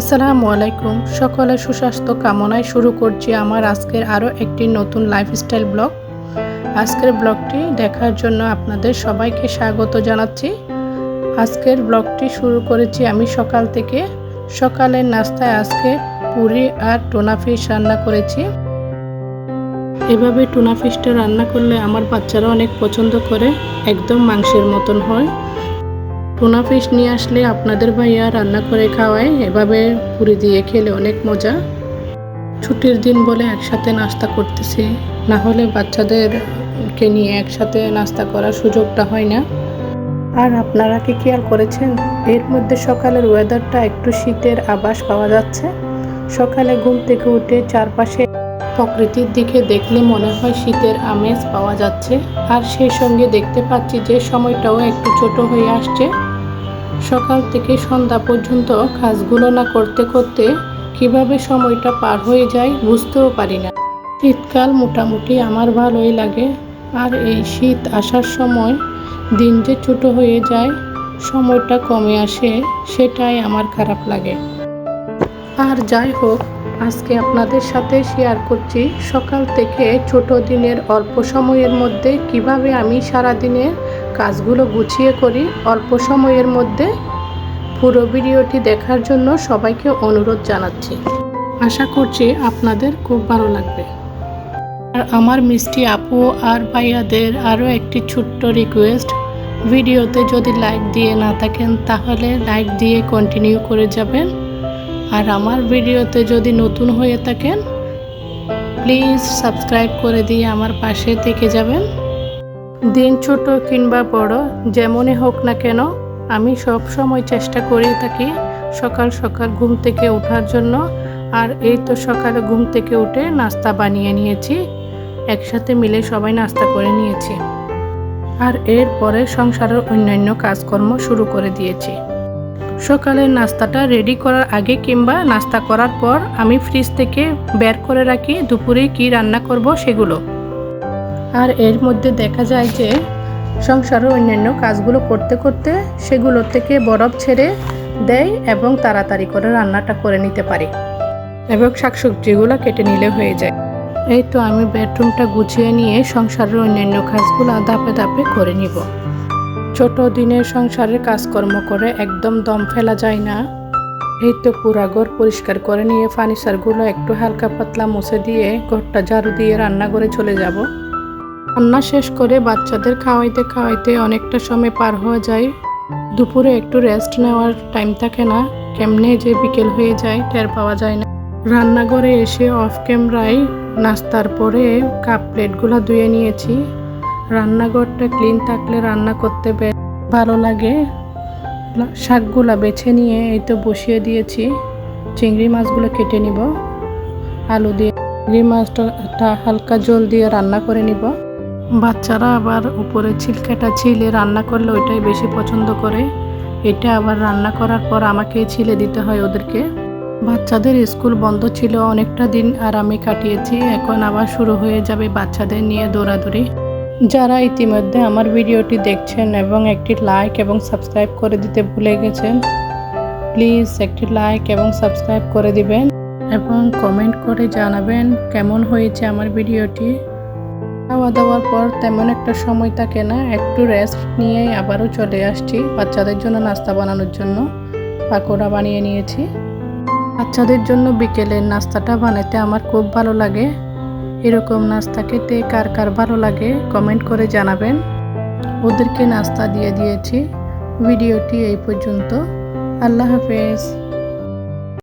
আসসালামু আলাইকুম। সকলে সুস্বাস্থ্য কামনায় শুরু করছি আমার আজকের আরও একটি নতুন লাইফস্টাইল ব্লগ। আজকের ব্লগটি দেখার জন্য আপনাদের সবাইকে স্বাগত জানাচ্ছি। আজকের ব্লগটি শুরু করেছি আমি সকাল থেকে। সকালের নাস্তায় আজকে পুরি আর টুনা ফিশ রান্না করেছি। এভাবে টুনা ফিশটা রান্না করলে আমার বাচ্চারা অনেক পছন্দ করে, একদম মাংসের মতন হয়। টুনা ফিশ নিয়ে আসলে আপনাদের ভাইয়া রান্না করে খাওয়ায়, এভাবে পুরি দিয়ে খেলে অনেক মজা। ছুটির দিন বলে একসাথে নাস্তা করতেছি, না হলে বাচ্চাদেরকে নিয়ে একসাথে নাস্তা করার সুযোগটা হয় না। আর আপনারা কি খেয়াল করেছেন, এর মধ্যে সকালের ওয়েদারটা একটু শীতের আভাস পাওয়া যাচ্ছে। সকালে ঘুম থেকে উঠে চারপাশে প্রকৃতির দিকে দেখলে মনে হয় শীতের আমেজ পাওয়া যাচ্ছে। আর সেই সঙ্গে দেখতে পাচ্ছি যে সময়টাও একটু ছোট হয়ে আসছে। সকাল থেকে সন্ধ্যা পর্যন্ত কাজগুলো না করতে করতে কিভাবে সময়টা পার হয়ে যায় বুঝতেও পারি না। শীতকাল মোটামুটি আমার ভালোই লাগে, আর এই শীত আসার সময় দিন যে ছোট হয়ে যায়, সময়টা কমে আসে, সেটাই আমার খারাপ লাগে। আর যাই হোক, আজকে আপনাদের সাথে শেয়ার করছি সকাল থেকে ছোট দিনের অল্প সময়ের মধ্যে কিভাবে আমি সারাদিনের কাজগুলো গুছিয়ে করি অল্প সময়ের মধ্যে। পুরো ভিডিওটি দেখার জন্য সবাইকে অনুরোধ জানাচ্ছি। আশা করছি আপনাদের খুব ভালো লাগবে। আর আমার মিষ্টি আপু আর ভাইয়াদের আরও একটি ছোট্ট রিকোয়েস্ট, ভিডিওতে যদি লাইক দিয়ে না থাকেন তাহলে লাইক দিয়ে কন্টিনিউ করে যাবেন। আর আমার ভিডিওতে যদি নতুন হয়ে থাকেন প্লিজ সাবস্ক্রাইব করে দিয়ে আমার পাশে থেকে যাবেন। দিন ছোট কিংবা বড় যেমনই হোক না কেন, আমি সব সময় চেষ্টা করে থাকি সকাল সকাল ঘুম থেকে ওঠার জন্য। আর এই তো সকালে ঘুম থেকে উঠে নাস্তা বানিয়ে নিয়েছি, একসাথে মিলে সবাই নাস্তা করে নিয়েছি। আর এরপরে সংসারের অন্যান্য কাজকর্ম শুরু করে দিয়েছি। সকালের নাস্তাটা রেডি করার আগে কিংবা নাস্তা করার পর আমি ফ্রিজ থেকে বের করে রাখি দুপুরে কি রান্না করব সেগুলো। আর এর মধ্যে দেখা যায় যে সংসারের অন্যান্য কাজগুলো করতে করতে সেগুলোর থেকে বরফ ছেড়ে দেয় এবং তাড়াতাড়ি করে রান্নাটা করে নিতে পারি এবং শাকসবজিগুলো কেটে নিলে হয়ে যায়। এই তো আমি বেডরুমটা গুছিয়ে নিয়ে সংসারের অন্যান্য কাজগুলো ধাপে ধাপে করে নিব। ছোট দিনের সংসারের কাজকর্ম করে একদম দম ফেলা যায় না। এই তো পুরা ঘর পরিষ্কার করে নিয়ে ফার্নিচারগুলো একটু হালকা পাতলা মুছে দিয়ে ঘরটা ঝাড়ু দিয়ে রান্নাঘরে চলে যাব। রান্না শেষ করে বাচ্চাদের খাওয়াইতে খাওয়াইতে অনেকটা সময় পার হয়ে যায়। দুপুরে একটু রেস্ট নেওয়ার টাইম থাকে না, কেমনে যে বিকেল হয়ে যায় টের পাওয়া যায় না। রান্নাঘরে এসে অফ ক্যামেরায় নাস্তার পরে কাপ প্লেটগুলো ধুয়ে নিয়েছি। রান্নাঘরটা ক্লিন থাকলে রান্না করতে বেশ ভালো লাগে। শাকগুলা বেছে নিয়ে এই তো বসিয়ে দিয়েছি। চিংড়ি মাছগুলো কেটে নিব, আলু দিয়ে চিংড়ি মাছটা হালকা জল দিয়ে রান্না করে নিব। বাচ্চারা আবার উপরে ছিলকাটা ছিলে রান্না করলে ওইটাই বেশি পছন্দ করে। এটা আবার রান্না করার পর আমাকে ছিলে দিতে হয় ওদেরকে। বাচ্চাদের স্কুল বন্ধ ছিল অনেকটা দিন, আরামে কাটিয়েছি। এখন আবার শুরু হয়ে যাবে বাচ্চাদের নিয়ে দৌড়াদৌড়ি। যারা ইতিমধ্যে আমার ভিডিওটি দেখছেন এবং একটি লাইক এবং সাবস্ক্রাইব করে দিতে ভুলে গেছেন, প্লিজ একটি লাইক এবং সাবস্ক্রাইব করে দিবেন এবং কমেন্ট করে জানাবেন কেমন হয়েছে আমার ভিডিওটি। খাওয়া দাওয়ার পর তেমন একটা সময় থাকে না, একটু রেস্ট নিয়ে আবারও চলে আসছি বাচ্চাদের জন্য নাস্তা বানানোর জন্য। পাকোড়া বানিয়ে নিয়েছি। বাচ্চাদের জন্য বিকেলের নাস্তাটা বানাতে আমার খুব ভালো লাগে। এরকম নাস্তা খেতে কার কার ভালো লাগে কমেন্ট করে জানাবেন। ওদেরকে নাস্তা দিয়ে দিয়েছি। ভিডিওটি এই পর্যন্ত। আল্লাহ হাফেজ।